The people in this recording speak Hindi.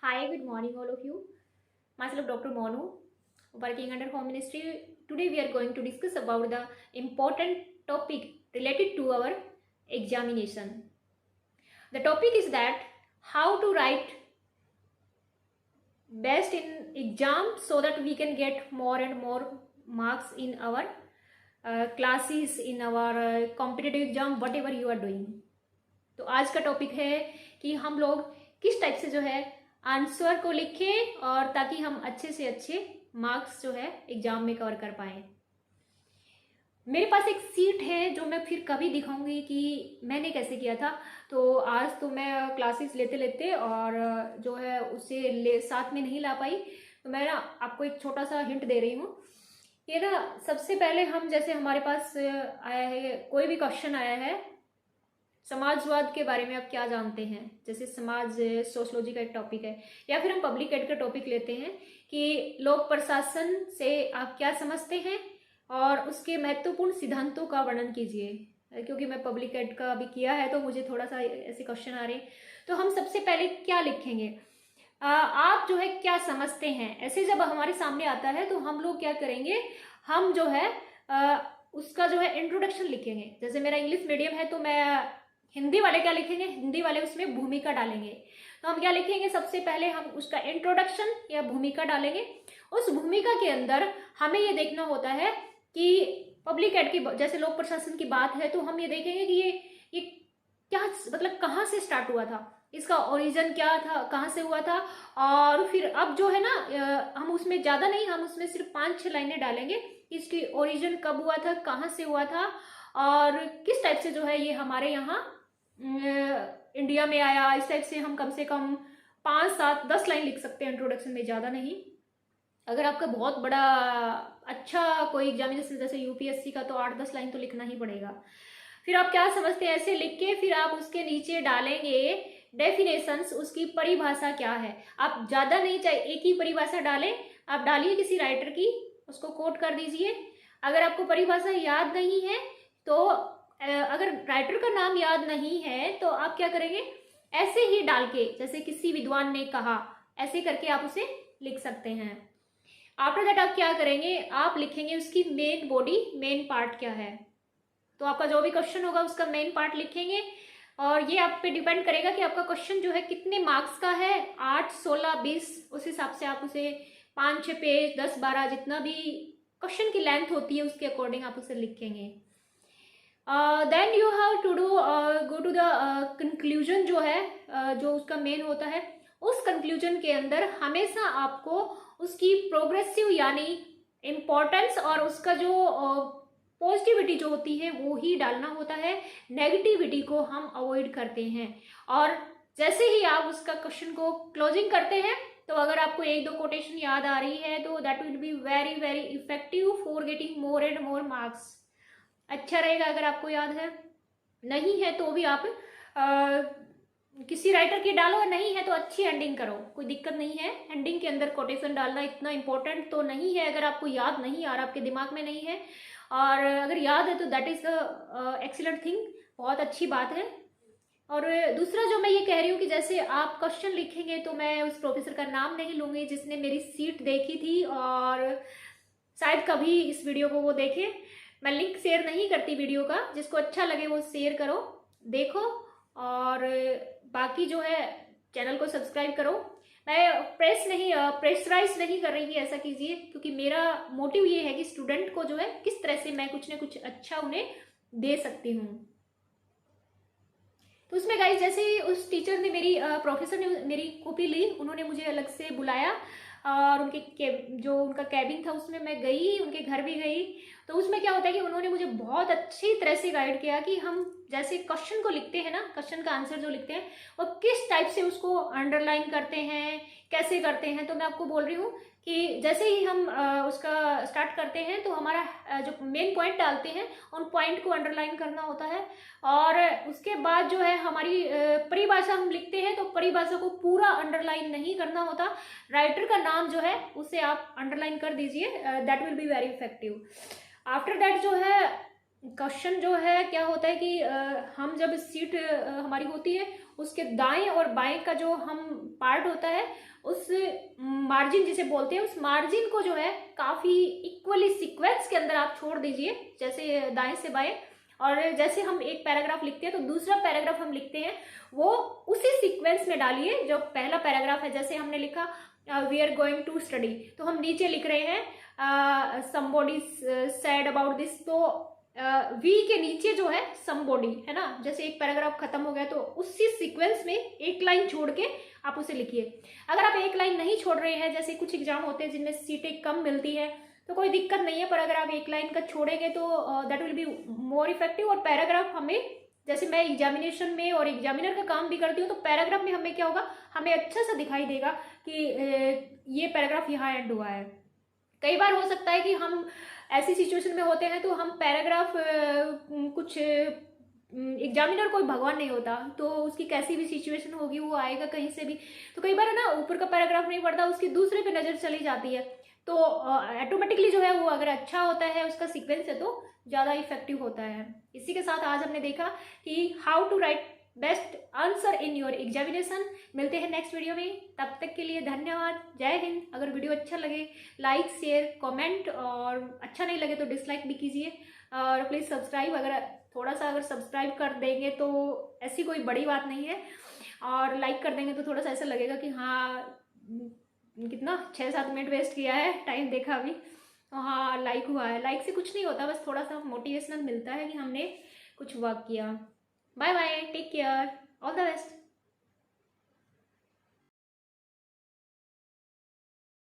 Hi, good morning, all of you. Myself, Dr. Monu, working under Home Ministry. Today, we are going to discuss about the important topic related to our examination. The topic is that how to write best in exam so that we can get more and more marks in our classes, in our competitive exam, whatever you are doing. तो आज का टॉपिक है कि हम लोग किस टाइप से जो है आंसर को लिखें और ताकि हम अच्छे से अच्छे मार्क्स जो है एग्जाम में कवर कर पाए। मेरे पास एक सीट है जो मैं फिर कभी दिखाऊंगी कि मैंने कैसे किया था। तो आज तो मैं क्लासेस लेते लेते और जो है उसे साथ में नहीं ला पाई, तो मैं ना आपको एक छोटा सा हिंट दे रही हूँ। ये ना सबसे पहले हम जैसे हमारे पास आया है, कोई भी क्वेश्चन आया है समाजवाद के बारे में आप क्या जानते हैं, जैसे समाज सोशोलॉजी का एक टॉपिक है, या फिर हम पब्लिक एड का टॉपिक लेते हैं कि लोक प्रशासन से आप क्या समझते हैं और उसके महत्वपूर्ण सिद्धांतों का वर्णन कीजिए। क्योंकि मैं पब्लिक एड का अभी किया है तो मुझे थोड़ा सा ऐसे क्वेश्चन आ रहे हैं, तो हम सबसे पहले क्या लिखेंगे, आप जो है क्या समझते हैं, ऐसे जब हमारे सामने आता है तो हम लोग क्या करेंगे, हम जो है उसका जो है इंट्रोडक्शन लिखेंगे। जैसे मेरा इंग्लिश मीडियम है तो मैं हिंदी वाले क्या लिखेंगे, हिंदी वाले उसमें भूमिका डालेंगे। तो हम क्या लिखेंगे, सबसे पहले हम उसका इंट्रोडक्शन या भूमिका डालेंगे। उस भूमिका के अंदर हमें ये देखना होता है कि पब्लिक एड की जैसे लोक प्रशासन की बात है तो हम ये देखेंगे कि ये क्या मतलब कहाँ से स्टार्ट हुआ था, इसका ओरिजिन क्या था, कहाँ से हुआ था। और फिर अब जो है ना हम उसमें ज़्यादा नहीं, हम उसमें सिर्फ 5-6 लाइनें डालेंगे, इसकी ओरिजिन कब हुआ था, कहाँ से हुआ था और किस टाइप से जो है ये हमारे यहाँ इंडिया में आया। इस टाइप से हम कम से कम 5-7-10 लाइन लिख सकते हैं इंट्रोडक्शन में, ज़्यादा नहीं। अगर आपका बहुत बड़ा अच्छा कोई एग्जामिनेशन जैसे यूपीएससी का तो 8-10 लाइन तो लिखना ही पड़ेगा। फिर आप क्या समझते हैं, ऐसे लिख के फिर आप उसके नीचे डालेंगे डेफिनेशंस, उसकी परिभाषा क्या है। आप ज़्यादा नहीं चाहिए, एक ही परिभाषा डालें, आप डालिए किसी राइटर की, उसको कोट कर दीजिए। अगर आपको परिभाषा याद नहीं है तो अगर राइटर का नाम याद नहीं है तो आप क्या करेंगे, ऐसे ही डाल के जैसे किसी विद्वान ने कहा, ऐसे करके आप उसे लिख सकते हैं। आफ्टर दैट आप क्या करेंगे, आप लिखेंगे उसकी मेन बॉडी, मेन पार्ट क्या है। तो आपका जो भी क्वेश्चन होगा उसका मेन पार्ट लिखेंगे और ये आप पे डिपेंड करेगा कि आपका क्वेश्चन जो है कितने मार्क्स का है, 8, 16, 20, उस हिसाब से आप उसे 5-6 पेज, 10-12 जितना भी क्वेश्चन की लेंथ होती है उसके अकॉर्डिंग आप उसे लिखेंगे। Then you have to do go to the conclusion, जो है जो उसका मेन होता है, उस कंक्लूजन के अंदर हमेशा आपको उसकी प्रोग्रेसिव यानी इम्पोर्टेंस और उसका जो पॉजिटिविटी जो होती है वो ही डालना होता है। नेगेटिविटी को हम अवॉइड करते हैं। और जैसे ही आप उसका क्वेश्चन को क्लोजिंग करते हैं तो अगर आपको 1-2 कोटेशन याद आ रही है तो that will be very very effective for getting more and more marks. अच्छा रहेगा अगर आपको याद है, नहीं है तो भी आप किसी राइटर की डालो, नहीं है तो अच्छी एंडिंग करो, कोई दिक्कत नहीं है। एंडिंग के अंदर कोटेशन डालना इतना इंपॉर्टेंट तो नहीं है। अगर आपको याद नहीं आ रहा, आपके दिमाग में नहीं है, और अगर याद है तो that is the excellent thing, बहुत अच्छी बात है। और दूसरा जो मैं ये कह रही हूँ कि जैसे आप क्वेश्चन लिखेंगे तो मैं उस प्रोफेसर का नाम नहीं लूँगी जिसने मेरी सीट देखी थी और शायद कभी इस वीडियो को वो देखे। मैं लिंक शेयर नहीं करती वीडियो का, जिसको अच्छा लगे वो शेयर करो, देखो, और बाकी जो है चैनल को सब्सक्राइब करो। मैं प्रेशराइज नहीं कर रही थी, ऐसा कीजिए, क्योंकि मेरा मोटिव ये है कि स्टूडेंट को जो है किस तरह से मैं कुछ ना कुछ अच्छा उन्हें दे सकती हूँ। तो उसमें गाइस जैसे ही उस टीचर ने प्रोफेसर ने मेरी कॉपी ली, उन्होंने मुझे अलग से बुलाया और जो उनका कैबिन था उसमें मैं गई, उनके घर भी गई। तो उसमें क्या होता है कि उन्होंने मुझे बहुत अच्छी तरह से गाइड किया कि हम जैसे क्वेश्चन को लिखते हैं ना, क्वेश्चन का आंसर जो लिखते हैं वो किस टाइप से उसको अंडरलाइन करते हैं, कैसे करते हैं। तो मैं आपको बोल रही हूँ कि जैसे ही हम उसका स्टार्ट करते हैं तो हमारा जो मेन पॉइंट डालते हैं उन पॉइंट को अंडरलाइन करना होता है। और उसके बाद जो है हमारी परिभाषा हम लिखते हैं तो परिभाषा को पूरा अंडरलाइन नहीं करना होता, राइटर का नाम जो है उसे आप अंडरलाइन कर दीजिए, that will be very effective. After that जो है क्वेश्चन जो है क्या होता है कि हम जब सीट हमारी होती है उसके दाएं और बाएं का जो हम पार्ट होता है, उस मार्जिन जिसे बोलते हैं, उस मार्जिन को जो है काफ़ी इक्वली सीक्वेंस के अंदर आप छोड़ दीजिए, जैसे दाएं से बाएं। और जैसे हम एक पैराग्राफ लिखते हैं तो दूसरा पैराग्राफ हम लिखते हैं वो उसी सीक्वेंस में डालिए जो पहला पैराग्राफ है। जैसे हमने लिखा we are going to study, तो हम नीचे लिख रहे हैं समबॉडी सेड अबाउट दिस, तो वी के नीचे जो है समबॉडी है ना। जैसे एक पैराग्राफ खत्म हो गया तो उसी सीक्वेंस में एक लाइन छोड़ के आप उसे लिखिए। अगर आप एक लाइन नहीं छोड़ रहे हैं, जैसे कुछ एग्जाम होते हैं जिनमें सीटें कम मिलती है, तो कोई दिक्कत नहीं है, पर अगर आप एक लाइन का छोड़ेंगे तो that will be more effective. और पैराग्राफ हमें, जैसे मैं एग्जामिनेशन में और एग्जामिनर का काम भी करती हूँ, तो पैराग्राफ में हमें क्या होगा, हमें अच्छा सा दिखाई देगा कि ये पैराग्राफ यहाँ एंड हुआ है। कई बार हो सकता है कि हम ऐसी सिचुएशन में होते हैं तो हम पैराग्राफ कुछ एग्जामिनर कोई भगवान नहीं होता, तो उसकी कैसी भी सिचुएशन होगी वो आएगा कहीं से भी, तो कई बार है ना ऊपर का पैराग्राफ नहीं पढ़ता, उसकी दूसरे पे नज़र चली जाती है, तो ऑटोमेटिकली जो है वो अगर अच्छा होता है उसका सीक्वेंस है तो ज़्यादा इफेक्टिव होता है। इसी के साथ आज हमने देखा कि how to write best answer in your examination. मिलते हैं नेक्स्ट वीडियो में, तब तक के लिए धन्यवाद, जय हिंद। अगर वीडियो अच्छा लगे लाइक शेयर कमेंट, और अच्छा नहीं लगे तो डिसलाइक भी कीजिए, और प्लीज़ सब्सक्राइब, अगर थोड़ा सा अगर सब्सक्राइब कर देंगे तो ऐसी कोई बड़ी बात नहीं है, और लाइक कर देंगे तो थोड़ा सा ऐसा लगेगा कि हाँ कितना 6-7 मिनट वेस्ट किया है, टाइम देखा अभी, तो हाँ लाइक हुआ है। लाइक से कुछ नहीं होता, बस थोड़ा सा मोटिवेशनल मिलता है कि हमने कुछ वर्क किया। Bye bye, take care, all the best.